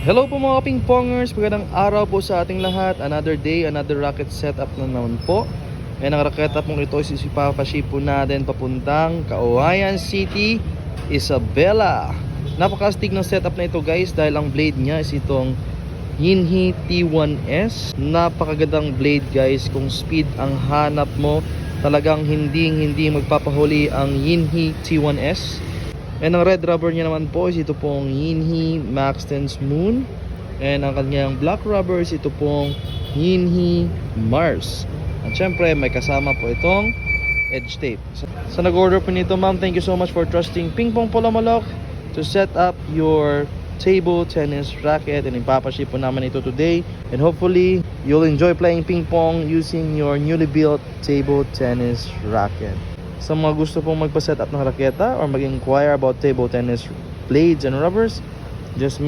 Hello po mga ping-pongers, magandang araw po sa ating lahat. Another day, another racket setup na naman po. And ang racket up mong ito is ipapaship po natin papuntang Cauayan City, Isabela. Napakastig ng setup na ito guys dahil ang blade niya is itong Yinhe T1S. Napakagandang blade guys. Kung speed ang hanap mo, talagang hindi magpapahuli ang Yinhe T1S. And ang red rubber niya naman po is ito pong Yinhe Maxtense Moon. And ang kanyang black rubber is ito pong Yinhe Mars. At syempre may kasama po itong edge tape. Sa nag-order po nito ma'am, thank you so much for trusting Ping Pong Polamalok to set up your table tennis racket. And ipapaship po naman ito today. And hopefully you'll enjoy playing ping pong using your newly built table tennis racket. Sa mga gusto pong magpa-set up ng raketa or mag-inquire about table tennis blades and rubbers, just